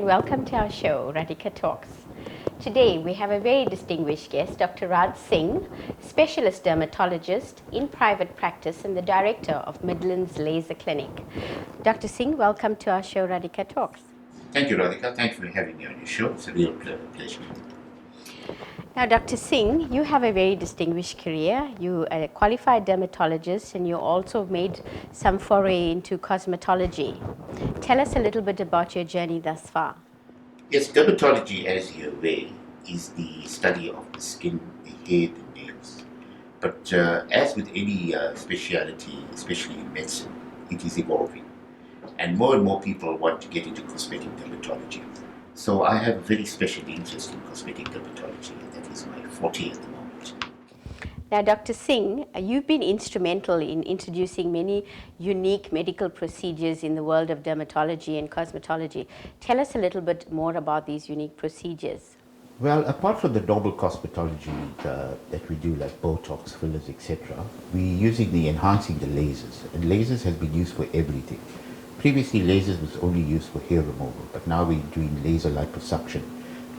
welcome to our show, Radhika Talks. Today we have a very distinguished guest, Dr. Raj Singh, specialist dermatologist in private practice and the director of Midlands Laser Clinic. Dr. Singh, welcome to our show, Radhika Talks. Thank you, Radhika. Thanks for having me on your show. It's a real pleasure. Now, Dr. Singh, you have a very distinguished career. You are a qualified dermatologist and you also made some foray into cosmetology. Tell us a little bit about your journey thus far. Yes, dermatology, as you're aware, is the study of the skin, the hair, the nails. But as with any speciality, especially in medicine, it is evolving. And more people want to get into cosmetic dermatology. So I have a very special interest in cosmetic dermatology. That is my forte at the moment. Now, Dr. Singh, you've been instrumental in introducing many unique medical procedures in the world of dermatology and cosmetology. Tell us a little bit more about these unique procedures. Well, apart from the normal cosmetology that we do, like Botox, fillers, etc., we're using the enhancing the lasers. And lasers has been used for everything. Previously, lasers was only used for hair removal, but now we're doing laser liposuction.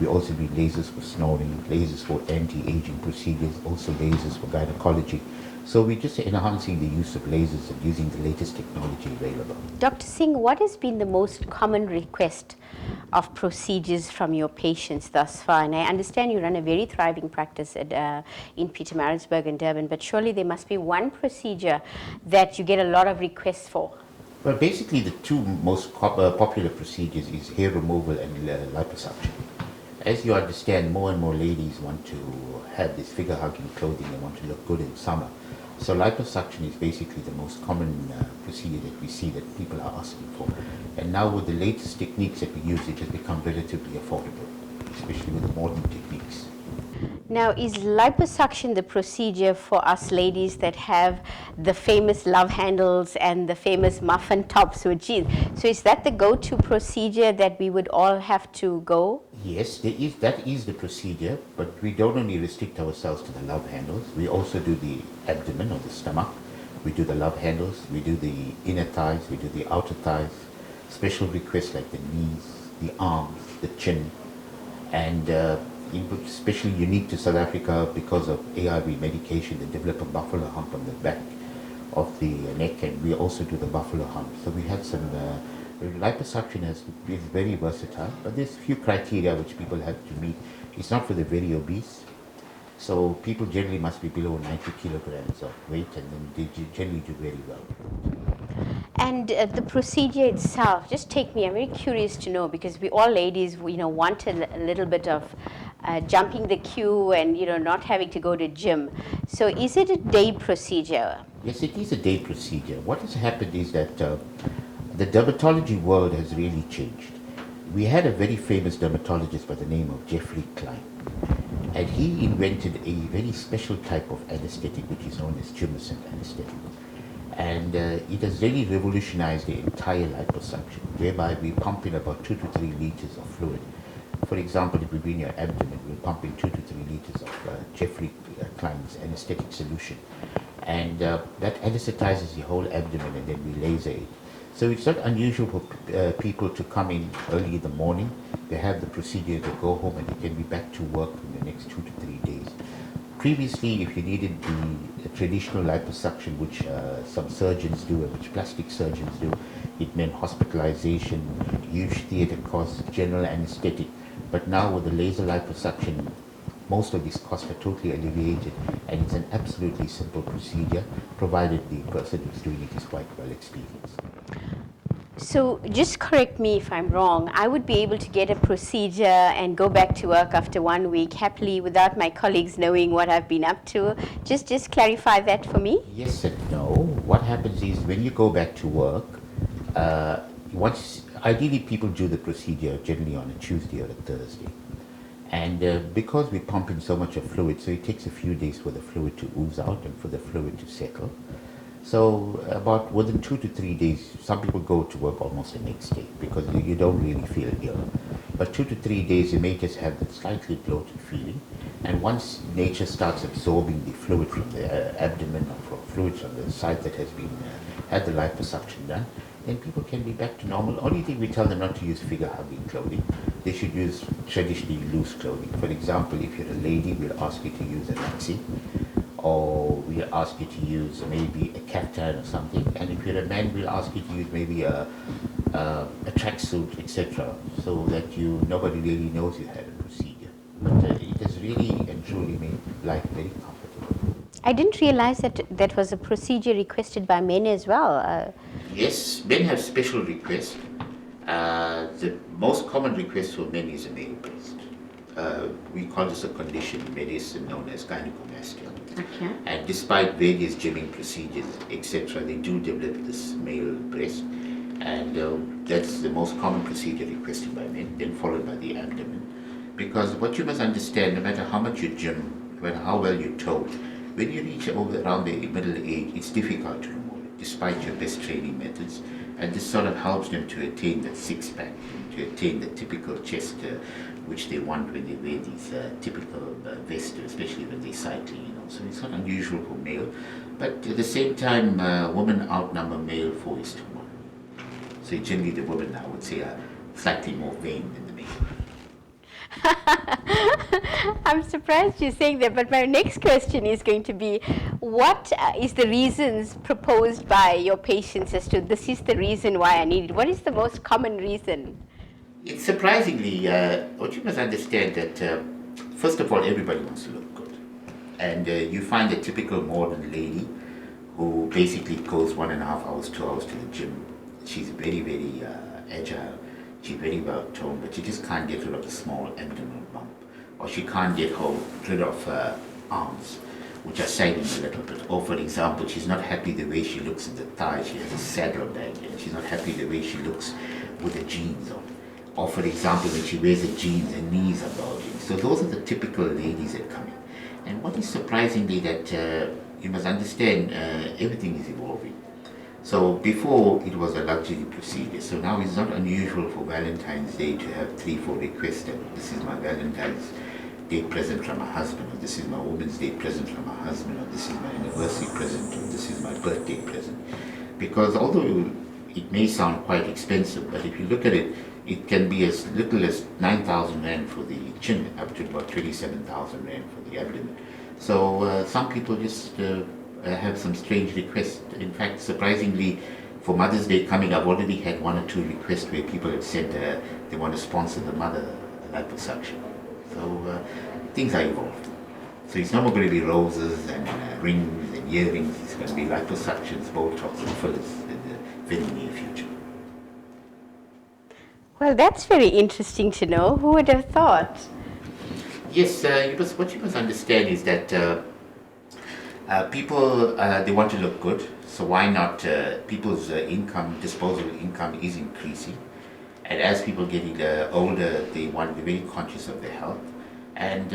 We also do lasers for snoring, lasers for anti-aging procedures, also lasers for gynecology. So we're just enhancing the use of lasers and using the latest technology available. Dr. Singh, what has been the most common request of procedures from your patients thus far? And I understand you run a very thriving practice in Pietermaritzburg and Durban, but surely there must be one procedure that you get a lot of requests for. Well, basically the two most popular procedures is hair removal and liposuction. As you understand, more and more ladies want to have this figure-hugging clothing and want to look good in summer. So liposuction is basically the most common procedure that we see that people are asking for. And now with the latest techniques that we use, it has become relatively affordable, especially with the modern techniques. Now, is liposuction the procedure for us ladies that have the famous love handles and the famous muffin tops with jeans? So is that the go-to procedure that we would all have to go? Yes, that is the procedure, but we don't only restrict ourselves to the love handles. We also do the abdomen or the stomach. We do the love handles. We do the inner thighs. We do the outer thighs. Special requests like the knees, the arms, the chin, and especially unique to South Africa because of ARV medication, they develop a buffalo hump on the back of the neck, and we also do the buffalo hump. So we have some liposuction is very versatile, but there's a few criteria which people have to meet. It's not for the very obese, so people generally must be below 90 kilograms of weight, and then they generally do very well. And the procedure itself, just take me, I'm very curious to know, because we all ladies, want a little bit of jumping the queue and, not having to go to gym. So is it a day procedure? Yes, it is a day procedure. What has happened is that the dermatology world has really changed. We had a very famous dermatologist by the name of Jeffrey Klein, and he invented a very special type of anesthetic which is known as tumescent anesthetic. And it has really revolutionized the entire liposuction, whereby we pump in about 2 to 3 liters of fluid. For example, if we do in your abdomen, we'll pump in 2 to 3 liters of Jeffrey Klein's anesthetic solution. And that anesthetizes the whole abdomen, and then we laser it. So it's not unusual for people to come in early in the morning. They have the procedure, they go home, and they can be back to work in the next 2 to 3 days. Previously, if you needed the traditional liposuction, which some surgeons do and which plastic surgeons do, it meant hospitalization, huge theater costs, general anesthetic. But now with the laser liposuction, most of these costs are totally alleviated, and it's an absolutely simple procedure, provided the person who's doing it is quite well experienced. So just correct me if I'm wrong, I would be able to get a procedure and go back to work after 1 week happily without my colleagues knowing what I've been up to. Just clarify that for me. Yes and no. What happens is when you go back to work, ideally people do the procedure generally on a Tuesday or a Thursday. And because we pump in so much of fluid, so it takes a few days for the fluid to ooze out and for the fluid to settle. So about within 2 to 3 days, some people go to work almost the next day because you don't really feel ill. But 2 to 3 days, you may just have that slightly bloated feeling. And once nature starts absorbing the fluid from the abdomen or fluid from the side that has been had the liposuction done, and people can be back to normal. Only thing we tell them not to use figure-hugging clothing. They should use traditionally loose clothing. For example, if you're a lady, we'll ask you to use a maxi, or we'll ask you to use maybe a caftan or something. And if you're a man, we'll ask you to use maybe a tracksuit, etc., so that nobody really knows you had a procedure. But it has really and truly made life very comfortable. I didn't realize that that was a procedure requested by men as well. Yes, men have special requests. The most common request for men is a male breast. We call this a condition in medicine known as gynecomastia. Okay. And despite various gymming procedures, etc., they do develop this male breast. And that's the most common procedure requested by men, then followed by the abdomen. Because what you must understand, no matter how much you gym, no matter how well you tone, when you reach around the middle age, it's difficult to remove it, despite your best training methods. And this sort of helps them to attain that six-pack, to attain the typical chest, which they want when they wear these typical vests, especially when they're cycling. So it's not unusual for male. But at the same time, women outnumber male 4:1. So generally the women, I would say, are slightly more vain than the male. I'm surprised you're saying that, but my next question is going to be, what is the reasons proposed by your patients as to this is the reason why I need it? What is the most common reason? It's surprisingly, what you must understand that, first of all, everybody wants to look good. And you find a typical modern lady who basically goes 1.5 hours, 2 hours to the gym. She's very, very agile. She's very well toned, but she just can't get rid of the small abdominal bump. Or she can't get rid of her arms, which are sagging a little bit. Or for example, she's not happy the way she looks in the thigh. She has a saddle bag, and she's not happy the way she looks with the jeans on. Or for example, when she wears the jeans, her knees are bulging. So those are the typical ladies that come in. And what is surprisingly that you must understand, everything is evolving. So before it was a luxury procedure. So now it's not unusual for Valentine's Day to have 3-4 requests. This is my Valentine's Day present from my husband, or this is my Women's Day present from my husband, or this is my anniversary present, or this is my birthday present. Because although it may sound quite expensive, but if you look at it, it can be as little as 9,000 Rand for the chin, up to about 27,000 Rand for the abdomen. So some people just have some strange requests. In fact, surprisingly, for Mother's Day coming, I've already had 1 or 2 requests where people have said they want to sponsor the mother liposuction. So things are evolving. So it's not more going to be roses and rings and earrings. It's going to be liposuctions, Botox and fillers in the very near future. Well, that's very interesting to know. Who would have thought? Yes, what you must understand is that people, they want to look good, so why not? People's disposable income is increasing, and as people getting older, they want to be very conscious of their health, and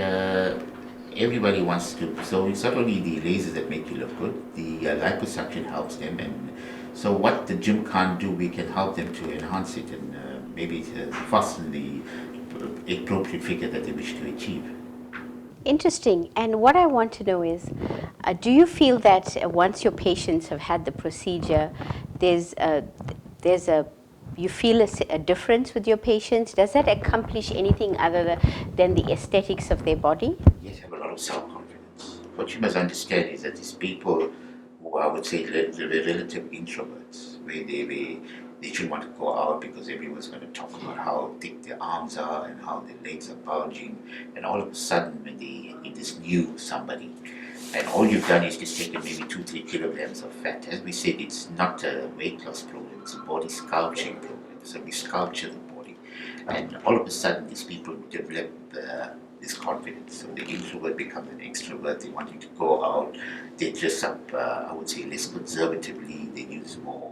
everybody wants to. So it's not only the lasers that make you look good; the liposuction helps them, and so what the gym can't do, we can help them to enhance it and maybe fasten the appropriate figure that they wish to achieve. Interesting. And what I want to know is, do you feel that once your patients have had the procedure, you feel a difference with your patients? Does that accomplish anything other than the aesthetics of their body? Yes, have a lot of self-confidence. What you must understand is that these people who I would say they're relative introverts, where they shouldn't want to go out because everyone's going to talk about how thick their arms are and how their legs are bulging, and all of a sudden when they this new somebody, and all you've done is just taken maybe 2-3 kilograms of fat. As we said, it's not a weight loss program, it's a body sculpturing program. So we sculpture the body, and all of a sudden these people develop this confidence. So the introvert becomes an extrovert. They want you to go out. They dress up, I would say, less conservatively. They use more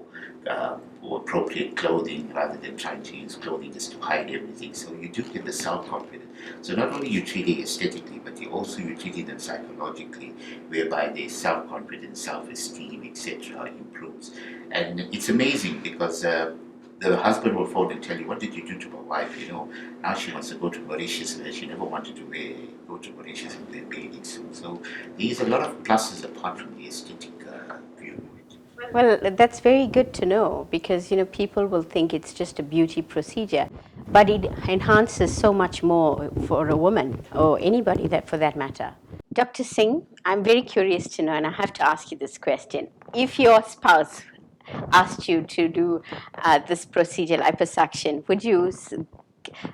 appropriate clothing rather than trying to use clothing just to hide everything. So you do get the self-confidence. So not only you treating aesthetically, but you're treating them psychologically, whereby their self-confidence, self-esteem, etc. improves. And it's amazing because the husband will phone and tell you, what did you do to my wife? Now she wants to go to Mauritius, and she never wanted to go to Mauritius and wear bathing suit. So there's a lot of pluses apart from the aesthetic view. Well, that's very good to know because people will think it's just a beauty procedure, but it enhances so much more for a woman or anybody that for that matter. Dr. Singh, I'm very curious to know, and I have to ask you this question: if your spouse asked you to do this procedure, liposuction, would you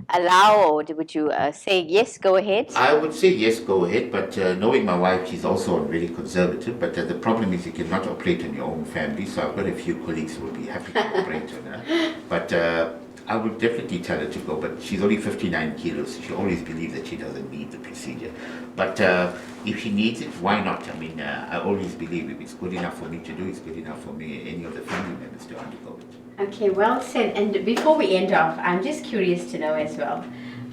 allow or would you say yes, go ahead? I would say yes, go ahead, but knowing my wife, she's also very conservative. But the problem is you cannot operate on your own family, so I've got a few colleagues who will be happy to operate on her. But I would definitely tell her to go, but she's only 59 kilos, so she always believes that she doesn't need the procedure. But if she needs it, why not? I mean, I always believe if it's good enough for me to do, it's good enough for me, any of the family members to undergo it. Okay, well said. And before we end off, I'm just curious to know as well,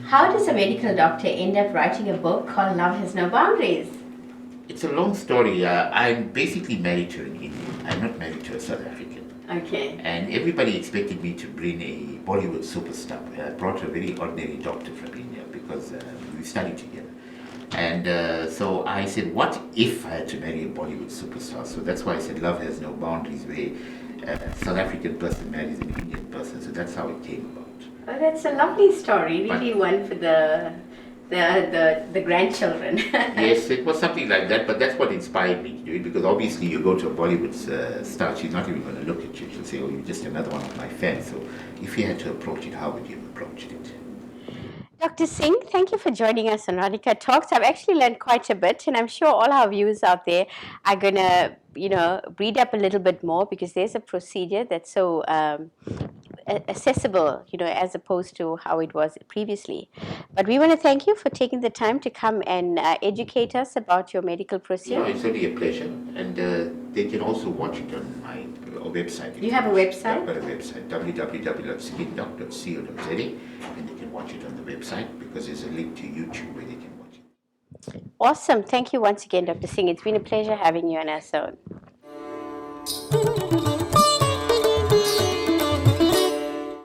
how does a medical doctor end up writing a book called Love Has No Boundaries? It's a long story. I'm basically married to an Indian. I'm not married to a South African. Okay. And everybody expected me to bring a Bollywood superstar. I brought a very ordinary doctor from India because we studied together. And so I said, what if I had to marry a Bollywood superstar? So that's why I said love has no boundaries, where a South African person marries an Indian person. So that's how it came about. Oh, that's a lovely story. But- Really one for the grandchildren. Yes, it was something like that, but that's what inspired me to do it, because obviously you go to a Bollywood star, she's not even going to look at you. She'll say, oh, you're just another one of my fans. So if you had to approach it, how would you have approached it? Dr. Singh, thank you for joining us on Radhika Talks. I've actually learned quite a bit, and I'm sure all our viewers out there are going to, read up a little bit more because there's a procedure that's so accessible, as opposed to how it was previously. But we want to thank you for taking the time to come and educate us about your medical procedure. Yeah, it's really a pleasure. And they can also watch it on my website. You have a website? I've got a website, www.skinndoctor.co.za, and they can watch it on the website because there's a link to YouTube where they can watch it. Awesome. Thank you once again, Dr. Singh. It's been a pleasure having you on our show.